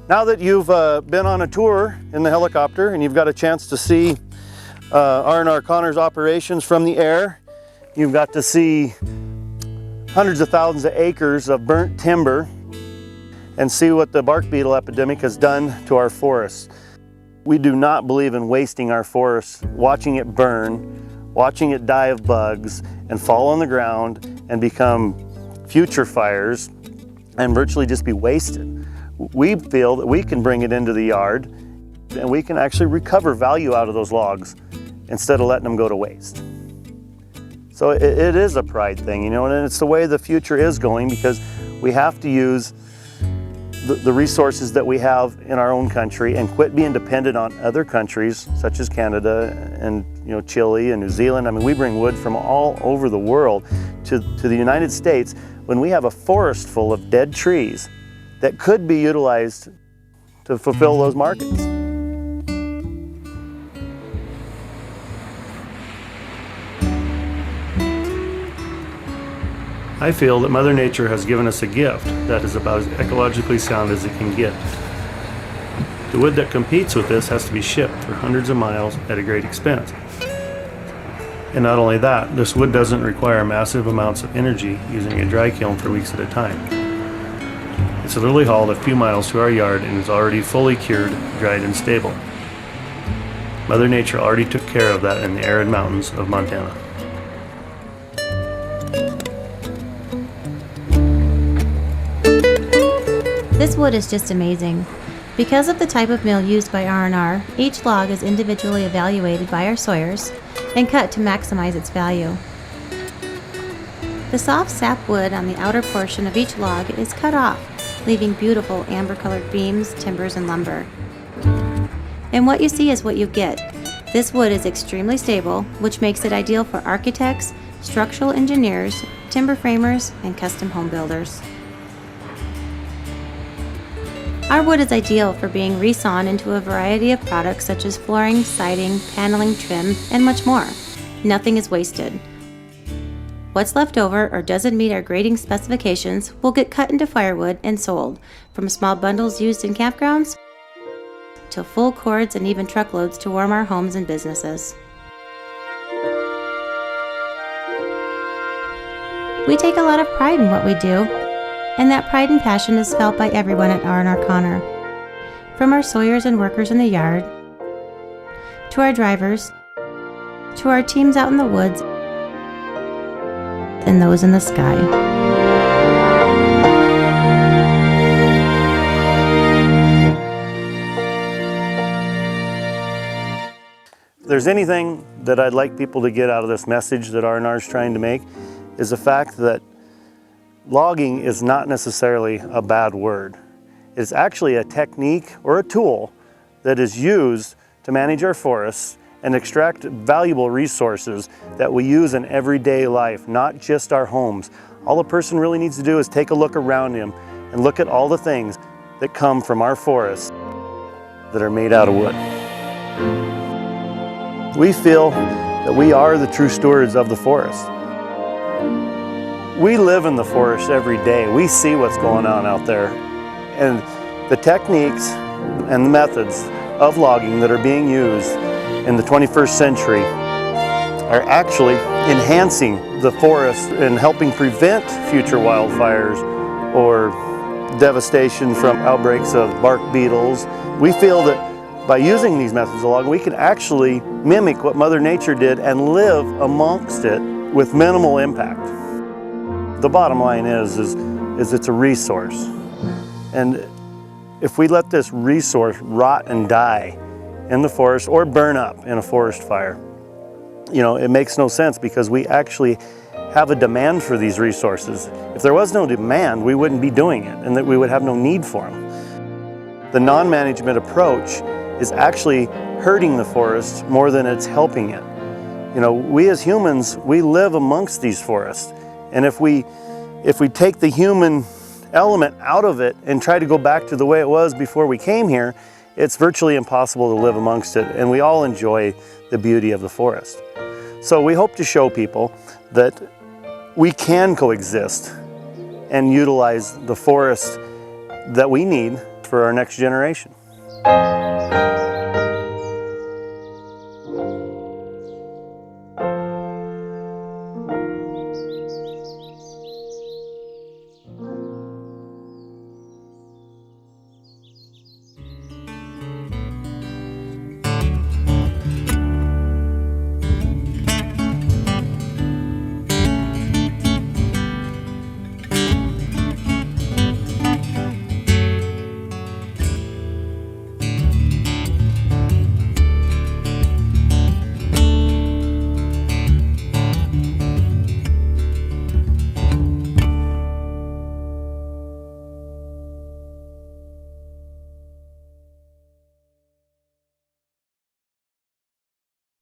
Now that you've been on a tour in the helicopter and you've got a chance to see R&R Connor's operations from the air, you've got to see hundreds of thousands of acres of burnt timber and see what the bark beetle epidemic has done to our forests. We do not believe in wasting our forests, watching it burn, watching it die of bugs and fall on the ground and become future fires and virtually just be wasted. We feel that we can bring it into the yard and we can actually recover value out of those logs instead of letting them go to waste. So it is a pride thing, you know, and it's the way the future is going, because we have to use the resources that we have in our own country and quit being dependent on other countries such as Canada and, you know, Chile and New Zealand. I mean, we bring wood from all over the world to the United States when we have a forest full of dead trees that could be utilized to fulfill those markets. I feel that Mother Nature has given us a gift that is about as ecologically sound as it can get. The wood that competes with this has to be shipped for hundreds of miles at a great expense. And not only that, this wood doesn't require massive amounts of energy using a dry kiln for weeks at a time. It's literally hauled a few miles to our yard and is already fully cured, dried, and stable. Mother Nature already took care of that in the arid mountains of Montana. This wood is just amazing. Because of the type of mill used by R&R, each log is individually evaluated by our sawyers and cut to maximize its value. The soft sap wood on the outer portion of each log is cut off, leaving beautiful amber-colored beams, timbers, and lumber. And what you see is what you get. This wood is extremely stable, which makes it ideal for architects, structural engineers, timber framers, and custom home builders. Our wood is ideal for being resawn into a variety of products such as flooring, siding, paneling, trim, and much more. Nothing is wasted. What's left over or doesn't meet our grading specifications will get cut into firewood and sold, from small bundles used in campgrounds to full cords and even truckloads to warm our homes and businesses. We take a lot of pride in what we do, and that pride and passion is felt by everyone at R&R Connor. From our sawyers and workers in the yard, to our drivers, to our teams out in the woods, and those in the sky. If there's anything that I'd like people to get out of this message that R&R is trying to make, is the fact that logging is not necessarily a bad word. It's actually a technique or a tool that is used to manage our forests and extract valuable resources that we use in everyday life, not just our homes. All a person really needs to do is take a look around him and look at all the things that come from our forests that are made out of wood. We feel that we are the true stewards of the forest. We live in the forest every day. We see what's going on out there. And the techniques and the methods of logging that are being used in the 21st century are actually enhancing the forest and helping prevent future wildfires or devastation from outbreaks of bark beetles. We feel that by using these methods of logging, we can actually mimic what Mother Nature did and live amongst it with minimal impact. The bottom line is it's a resource. And if we let this resource rot and die in the forest or burn up in a forest fire, you know, it makes no sense, because we actually have a demand for these resources. If there was no demand, we wouldn't be doing it, and that we would have no need for them. The non-management approach is actually hurting the forest more than it's helping it. You know, we as humans, we live amongst these forests. And if we take the human element out of it and try to go back to the way it was before we came here, it's virtually impossible to live amongst it, and we all enjoy the beauty of the forest. So we hope to show people that we can coexist and utilize the forest that we need for our next generation.